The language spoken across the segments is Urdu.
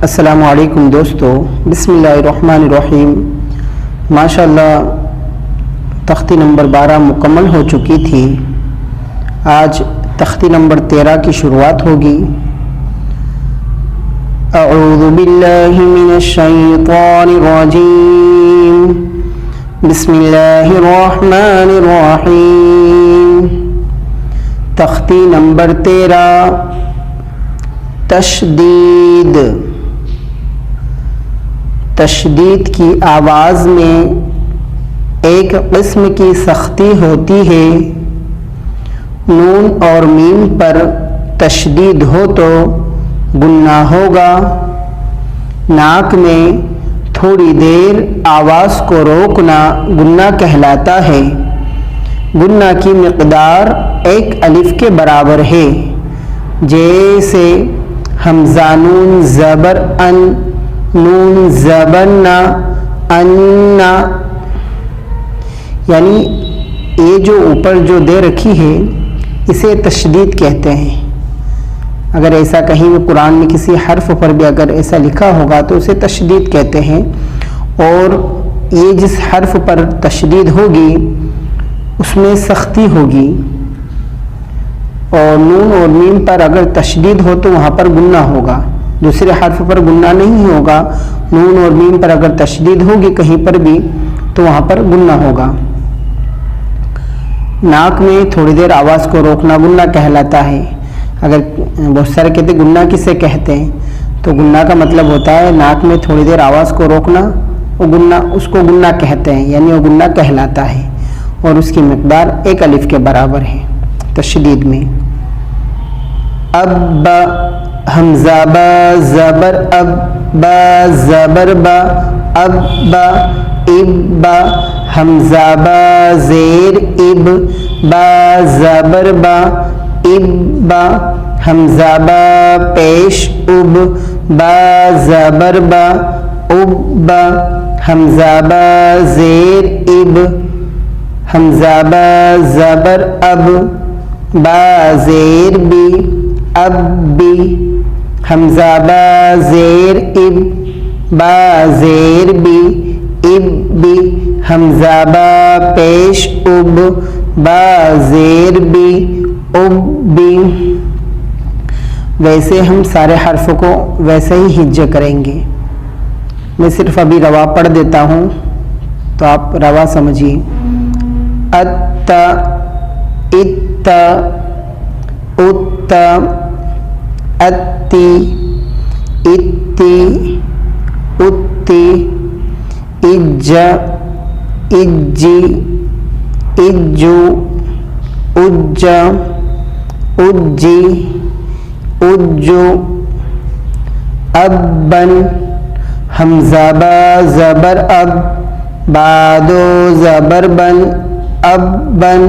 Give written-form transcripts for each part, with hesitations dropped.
السلام علیکم دوستو، بسم اللہ الرحمن الرحیم۔ ماشاءاللہ تختی نمبر 12 مکمل ہو چکی تھی۔ آج تختی نمبر 13 کی شروعات ہوگی۔ اعوذ باللہ من الشیطان الرجیم، بسم اللہ الرحمن الرحیم۔ تختی نمبر 13، تشدید۔ تشدید کی آواز میں ایک قسم کی سختی ہوتی ہے۔ نون اور میم پر تشدید ہو تو گناہ ہوگا۔ ناک میں تھوڑی دیر آواز کو روکنا گناہ کہلاتا ہے۔ گناہ کی مقدار ایک الف کے برابر ہے، جیسے حمزہ نون زبر ان، نون زبر نا، ان، یعنی یہ جو اوپر جو دے رکھی ہے اسے تشدید کہتے ہیں۔ اگر ایسا کہیں بھی قرآن میں کسی حرف پر بھی اگر ایسا لکھا ہوگا تو اسے تشدید کہتے ہیں، اور یہ جس حرف پر تشدید ہوگی اس میں سختی ہوگی، اور نون اور میم پر اگر تشدید ہو تو وہاں پر گناہ ہوگا۔ دوسرے حرف پر گناہ نہیں ہوگا، نون اور میم پر اگر تشدید ہوگی کہیں پر بھی تو وہاں پر گناہ ہوگا۔ ناک میں تھوڑی دیر آواز کو روکنا گناہ کہلاتا ہے۔ اگر بہت سارے کہتے ہیں گناہ کسے کہتے ہیں، تو گناہ کا مطلب ہوتا ہے ناک میں تھوڑی دیر آواز کو روکنا، وہ گناہ، اس کو گناہ کہتے ہیں، یعنی وہ گناہ کہلاتا ہے، اور اس کی مقدار ایک الف کے برابر ہے تشدید میں۔ اب حمزہ با زبر اب، با زبر با، اب با، اب با، حمزہ با زیر اب، با زبر با، اب با، حمزہ با پیش اب، با زبر با، اب با، حمزہ با زیر اب، حمزہ با زبر اب، با زیر بی، اب بی، حمزہ با زیر اب، با زیر بی، اب بی، حمزہ با پیش اب، با زیر بی، اب بی۔ ویسے ہم سارے حرفوں کو ویسے ہی ہجے کریں گے۔ میں صرف ابھی روا پڑھ دیتا ہوں تو آپ روا سمجھیے۔ ات، ات، ات، اتی، اتی، اتی، اج، اجی، اجو، اج، اجی، اجو، ابن، حمزہ با زبر اب، بادو زبر بن، ابن،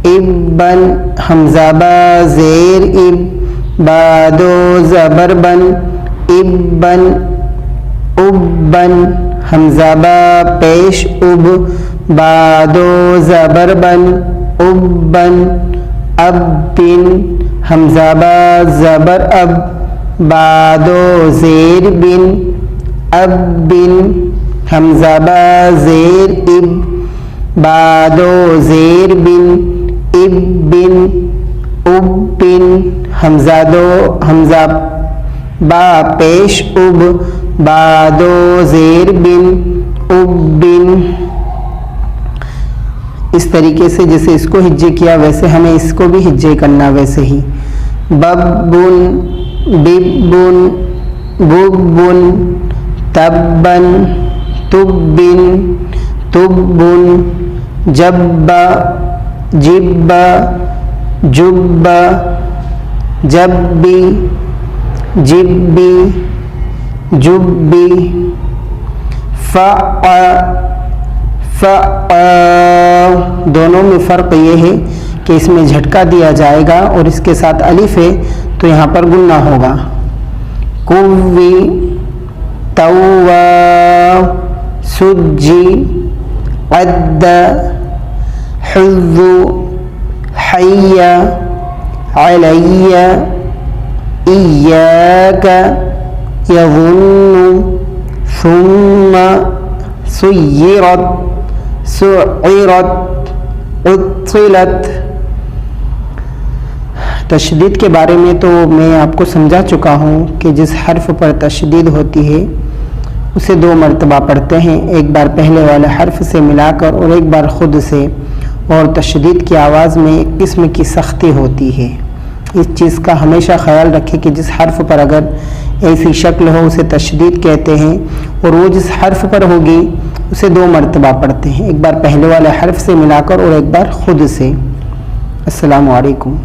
ابن، حمزہ با زیر اب، بادو زبر بن، ابن، ابن، حمزہ با پیش اب، بادو زبر بن، ابن، ابن، حمزہ با زبر اب، بادو زیر بن، ابن، حمزہ با زیر اب، بادو زیر بن، ابن، ابن، حمزہ با پیش اب، بادو زیر بن، ابن۔ اس طریقے سے جیسے اس کو ہجے کیا ویسے ہمیں اس کو بھی ہجے کرنا ویسے ہی۔ ببن، ببن، ببن، تبن، تبن، تبن، جب، جب، جب، جبی، جبی، جبی، فع، فع۔ دونوں میں فرق یہ ہے کہ اس میں جھٹکا دیا جائے گا اور اس کے ساتھ الف ہے تو یہاں پر گناہ ہوگا۔ کوی، توا، سجی، قد، حظ، حی، علی، ایاک، يظن ثم سيرت سعرت عطلت. تشدید کے بارے میں تو میں آپ کو سمجھا چکا ہوں کہ جس حرف پر تشدید ہوتی ہے اسے 2 مرتبہ پڑھتے ہیں، ایک بار پہلے والے حرف سے ملا کر اور ایک بار خود سے، اور تشدید کی آواز میں ایک قسم کی سختی ہوتی ہے. اس چیز کا ہمیشہ خیال رکھیں کہ جس حرف پر اگر ایسی شکل ہو اسے تشدید کہتے ہیں، اور وہ جس حرف پر ہوگی اسے 2 مرتبہ پڑھتے ہیں، ایک بار پہلے والے حرف سے ملا کر اور ایک بار خود سے. السلام علیکم.